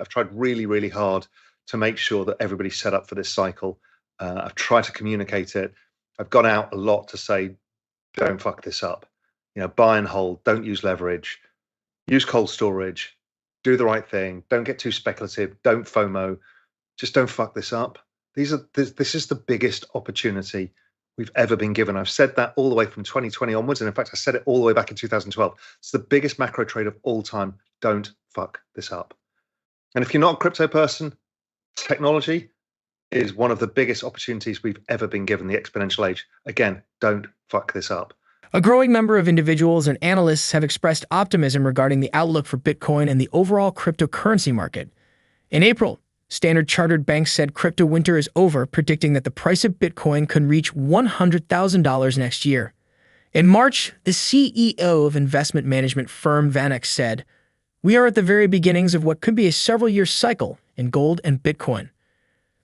I've tried really, really hard to make sure that everybody's set up for this cycle. I've tried to communicate it. I've gone out a lot to say, don't fuck this up. Buy and hold, don't use leverage, use cold storage, do the right thing, don't get too speculative, don't FOMO, just don't fuck this up. This is the biggest opportunity we've ever been given. I've said that all the way from 2020 onwards. And in fact, I said it all the way back in 2012. It's the biggest macro trade of all time. Don't fuck this up. And if you're not a crypto person, technology is one of the biggest opportunities we've ever been given, the exponential age. Again, don't fuck this up. A growing number of individuals and analysts have expressed optimism regarding the outlook for Bitcoin and the overall cryptocurrency market. In April, Standard Chartered Bank said crypto winter is over, predicting that the price of Bitcoin could reach $100,000 next year. In March, the CEO of investment management firm Vanex said, "We are at the very beginnings of what could be a several-year cycle in gold and Bitcoin."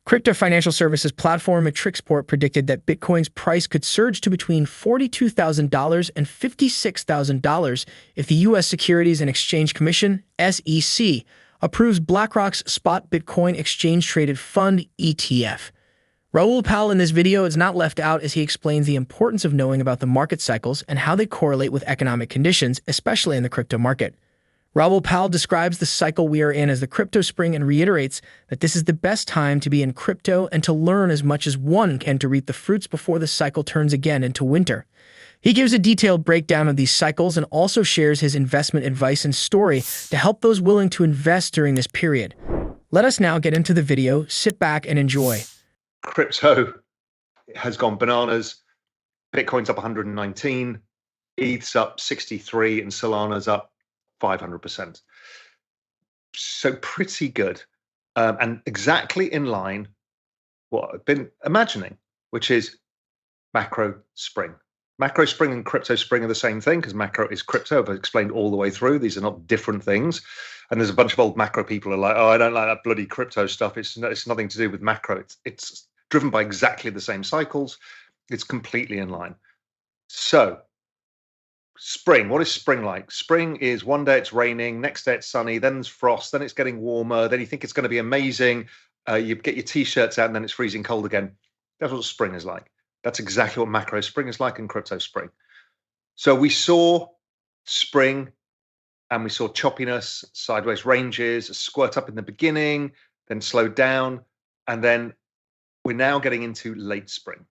Crypto financial services platform Matrixport predicted that Bitcoin's price could surge to between $42,000 and $56,000 if the U.S. Securities and Exchange Commission, SEC, approves BlackRock's spot Bitcoin exchange-traded fund ETF. Raoul Pal in this video is not left out as he explains the importance of knowing about the market cycles and how they correlate with economic conditions, especially in the crypto market. Raoul Pal describes the cycle we are in as the crypto spring and reiterates that this is the best time to be in crypto and to learn as much as one can to reap the fruits before the cycle turns again into winter. He gives a detailed breakdown of these cycles and also shares his investment advice and story to help those willing to invest during this period. Let us now get into the video. Sit back and enjoy. Crypto has gone bananas. Bitcoin's up 119, ETH's up 63, and Solana's up 500%. So pretty good. And exactly in line what I've been imagining, which is macro spring. Macro spring and crypto spring are the same thing because macro is crypto. I've explained all the way through. These are not different things. And there's a bunch of old macro people who are like, oh, I don't like that bloody crypto stuff. It's nothing to do with macro. It's driven by exactly the same cycles. It's completely in line. So spring, what is spring like? Spring is one day it's raining, next day it's sunny, then there's frost, then it's getting warmer, then you think it's going to be amazing. You get your t-shirts out and then it's freezing cold again. That's what spring is like. That's exactly what macro spring is like and crypto spring. So we saw spring and we saw choppiness, sideways ranges, a squirt up in the beginning, then slowed down. And then we're now getting into late spring.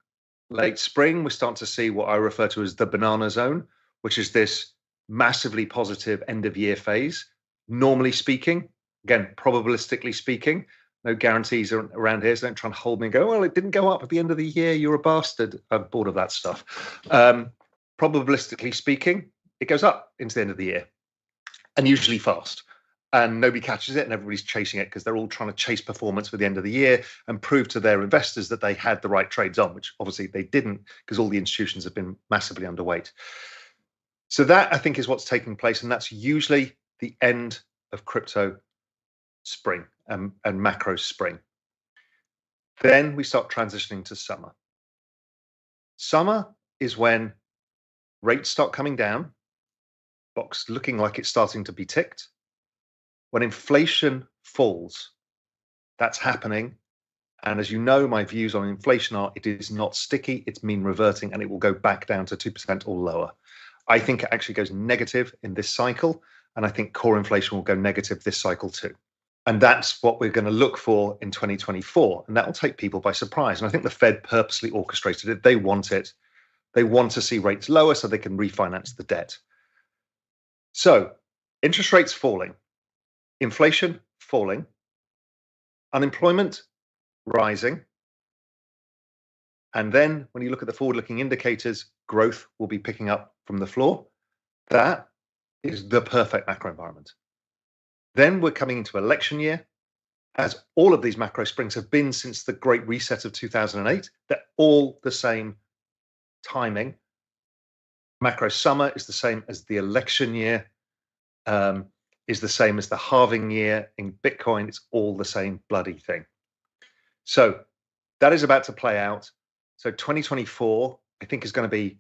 Late spring, we're starting to see what I refer to as the banana zone, which is this massively positive end of year phase. Normally speaking, again, probabilistically speaking, no guarantees around here, so don't try and hold me and go, well, it didn't go up at the end of the year, you're a bastard. I'm bored of that stuff. Probabilistically speaking, it goes up into the end of the year, and usually fast. And nobody catches it, and everybody's chasing it because they're all trying to chase performance for the end of the year and prove to their investors that they had the right trades on, which obviously they didn't because all the institutions have been massively underweight. So that, I think, is what's taking place, and that's usually the end of crypto spring and macro spring. Then we start transitioning to summer. Summer is when rates start coming down, box looking like it's starting to be ticked. When inflation falls, that's happening. And as you know, my views on inflation are it is not sticky, it's mean reverting, and it will go back down to 2% or lower. I think it actually goes negative in this cycle, and I think core inflation will go negative this cycle too. And that's what we're going to look for in 2024, and that will take people by surprise. And I think the Fed purposely orchestrated it. They want it. They want to see rates lower so they can refinance the debt. So interest rates falling, inflation falling, unemployment rising. And then when you look at the forward-looking indicators, growth will be picking up from the floor. That is the perfect macro environment. Then we're coming into election year, as all of these macro springs have been since the Great Reset of 2008. They're all the same timing. Macro summer is the same as the election year, is the same as the halving year in Bitcoin. It's all the same bloody thing. So that is about to play out. So 2024, I think, is going to be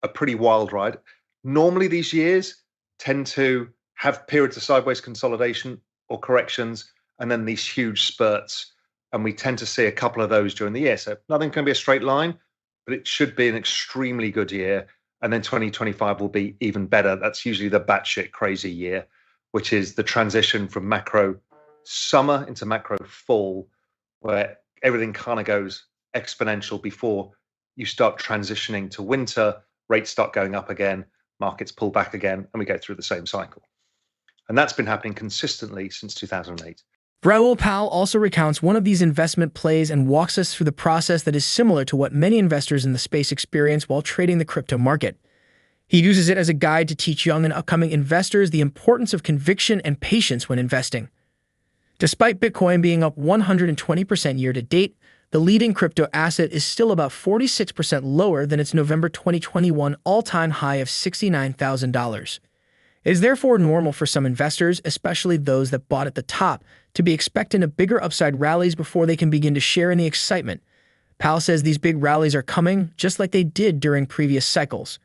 a pretty wild ride. Normally these years tend to have periods of sideways consolidation or corrections, and then these huge spurts. And we tend to see a couple of those during the year. So nothing's going to be a straight line, but it should be an extremely good year. And then 2025 will be even better. That's usually the batshit crazy year, which is the transition from macro summer into macro fall, where everything kind of goes exponential before you start transitioning to winter, rates start going up again, markets pull back again, and we go through the same cycle. And that's been happening consistently since 2008. Raoul Pal also recounts one of these investment plays and walks us through the process that is similar to what many investors in the space experience while trading the crypto market. He uses it as a guide to teach young and upcoming investors the importance of conviction and patience when investing. Despite Bitcoin being up 120% year to date, the leading crypto asset is still about 46% lower than its November 2021 all-time high of $69,000. It is therefore normal for some investors, especially those that bought at the top, to be expecting a bigger upside rallies before they can begin to share in the excitement. Powell says these big rallies are coming, just like they did during previous cycles.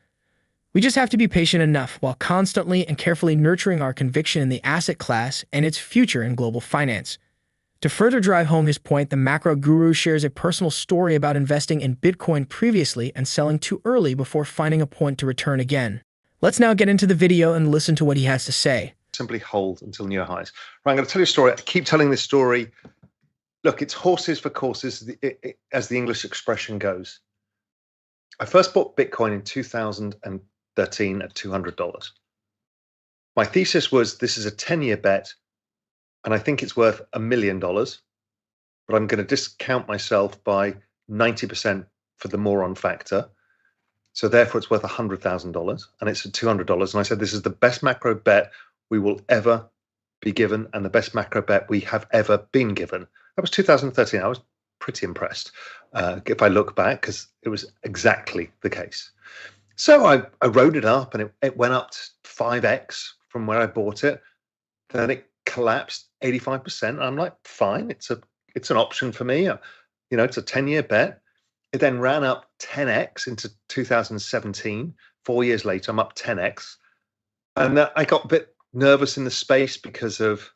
We just have to be patient enough while constantly and carefully nurturing our conviction in the asset class and its future in global finance. To further drive home his point, the macro guru shares a personal story about investing in Bitcoin previously and selling too early before finding a point to return again. Let's now get into the video and listen to what he has to say. Simply hold until new highs. Right, I'm going to tell you a story. I keep telling this story. Look, it's horses for courses, as the English expression goes. I first bought Bitcoin in 2013 at $200. My thesis was this is a 10-year bet, and I think it's worth $1 million, but I'm going to discount myself by 90% for the moron factor. So therefore, it's worth $100,000, and it's at $200. And I said, this is the best macro bet we will ever be given, and the best macro bet we have ever been given. That was 2013. I was pretty impressed if I look back, because it was exactly the case. So I rode it up, and it went up to 5x from where I bought it. Then it collapsed 85%. I'm like, fine, it's an option for me. It's a 10-year bet. It then ran up 10x into 2017. 4 years later, I'm up 10x. And I got a bit nervous in the space because of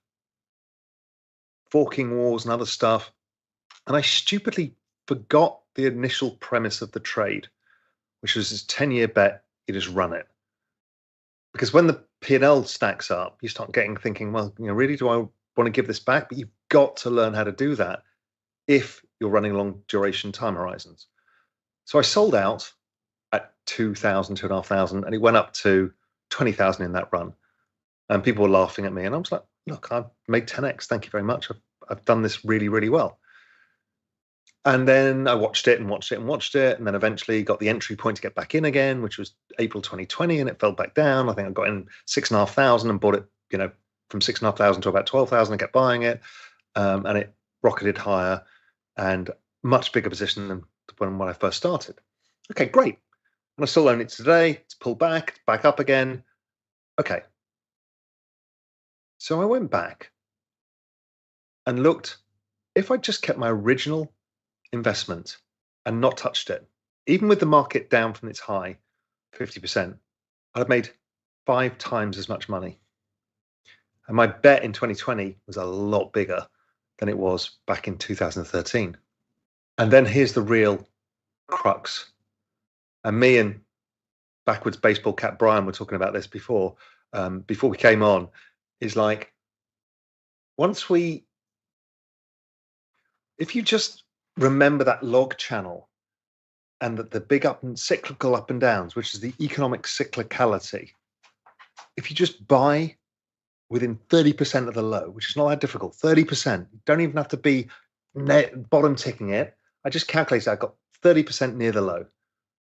forking wars and other stuff. And I stupidly forgot the initial premise of the trade, which was this 10-year bet, you just run it. Because when the P&L stacks up, you start thinking, well, really, do I want to give this back? But you've got to learn how to do that if you're running long duration time horizons. So I sold out at 2,000, 2,500, and it went up to 20,000 in that run. And people were laughing at me, and I was like, look, I've made 10x. Thank you very much. I've done this really, really well. And then I watched it and watched it and watched it, and then eventually got the entry point to get back in again, which was April 2020, and it fell back down. I think I got in 6,500 and bought it, from 6,500 to about 12,000. I kept buying it, and it rocketed higher, and much bigger position than when I first started. Okay, great. And I still own it today. It's pulled back, it's back up again. Okay. So I went back and looked. If I just kept my original investment and not touched it, even with the market down from its high 50%, I'd have made 5 times as much money. And my bet in 2020 was a lot bigger than it was back in 2013. And then here's the real crux. And me and backwards baseball cap Brian were talking about this before we came on, is like, if you just remember that log channel and that the big cyclical up and downs, which is the economic cyclicality, if you just buy within 30% of the low, which is not that difficult, 30%, you don't even have to be bottom ticking it. I just calculated I got 30% near the low.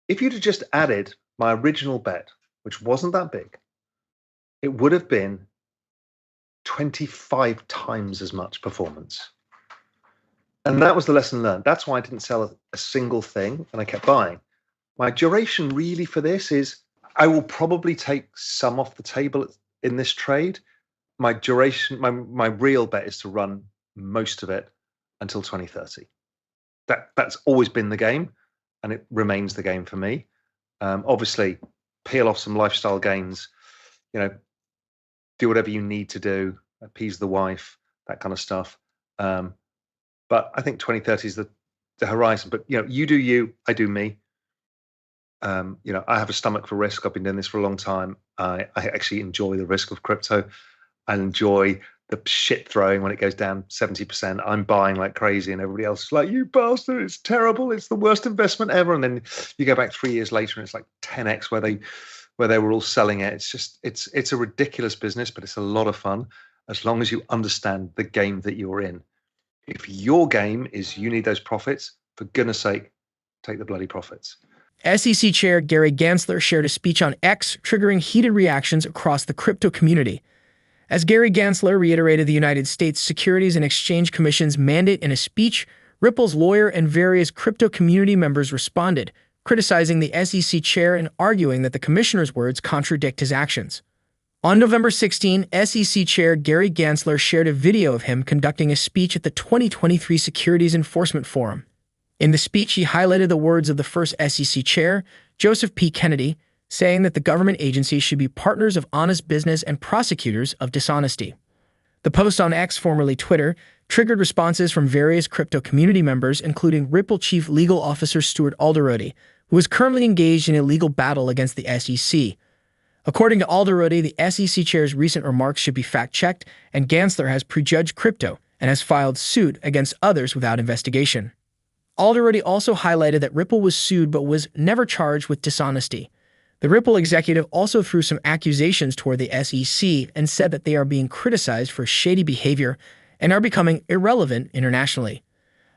If you'd have just added my original bet, which wasn't that big, it would have been 25 times as much performance. And that was the lesson learned. That's why I didn't sell a single thing and I kept buying. My duration really for this is I will probably take some off the table in this trade. My duration, my real bet is to run most of it until 2030. That's always been the game, and it remains the game for me. Obviously, peel off some lifestyle gains, do whatever you need to do, appease the wife, that kind of stuff. But I think 2030 is the horizon. But you do you, I do me. I have a stomach for risk. I've been doing this for a long time. I actually enjoy the risk of crypto. I enjoy the shit throwing when it goes down 70%. I'm buying like crazy, and everybody else is like, "You bastard! It's terrible. It's the worst investment ever." And then you go back 3 years later, and it's like 10x where they were all selling it. It's just it's a ridiculous business, but it's a lot of fun as long as you understand the game that you're in. If your game is you need those profits, for goodness sake, take the bloody profits. SEC Chair Gary Gansler shared a speech on X, triggering heated reactions across the crypto community. As Gary Gansler reiterated the United States Securities and Exchange Commission's mandate in a speech, Ripple's lawyer and various crypto community members responded, criticizing the SEC chair and arguing that the commissioner's words contradict his actions. On November 16, SEC Chair Gary Gansler shared a video of him conducting a speech at the 2023 Securities Enforcement Forum. In the speech, he highlighted the words of the first SEC chair, Joseph P. Kennedy, saying that the government agencies should be partners of honest business and prosecutors of dishonesty. The post on X, formerly Twitter, triggered responses from various crypto community members, including Ripple Chief Legal Officer Stuart Alderodi, who is currently engaged in a legal battle against the SEC. According to Alderodi, the SEC chair's recent remarks should be fact-checked, and Gansler has prejudged crypto and has filed suit against others without investigation. Alderodi also highlighted that Ripple was sued but was never charged with dishonesty. The Ripple executive also threw some accusations toward the SEC and said that they are being criticized for shady behavior and are becoming irrelevant internationally.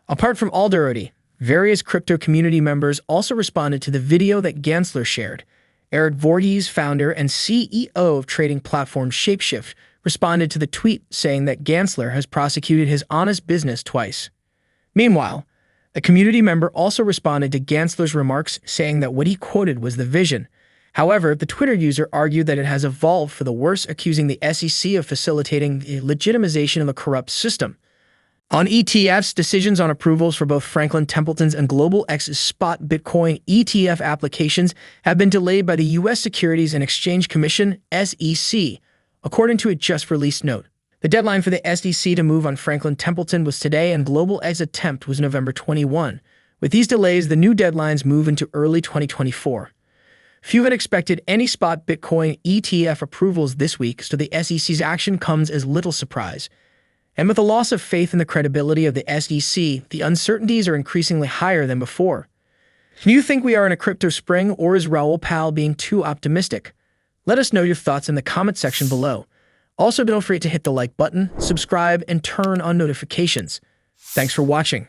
Apart from Alderodi, various crypto community members also responded to the video that Gansler shared. Eric Voorhees, founder and CEO of trading platform Shapeshift, responded to the tweet saying that Gansler has prosecuted his honest business twice. Meanwhile, a community member also responded to Gansler's remarks, saying that what he quoted was the vision. However, the Twitter user argued that it has evolved for the worse, accusing the SEC of facilitating the legitimization of a corrupt system. On ETFs, decisions on approvals for both Franklin Templeton's and Global X's spot Bitcoin ETF applications have been delayed by the U.S. Securities and Exchange Commission, SEC, according to a just-released note. The deadline for the SEC to move on Franklin Templeton was today, and Global X's attempt was November 21. With these delays, the new deadlines move into early 2024. Few had expected any spot Bitcoin ETF approvals this week, so the SEC's action comes as little surprise. And with the loss of faith in the credibility of the SEC, the uncertainties are increasingly higher than before. Do you think we are in a crypto spring, or is Raoul Pal being too optimistic? Let us know your thoughts in the comment section below. Also, don't forget to hit the like button, subscribe, and turn on notifications. Thanks for watching.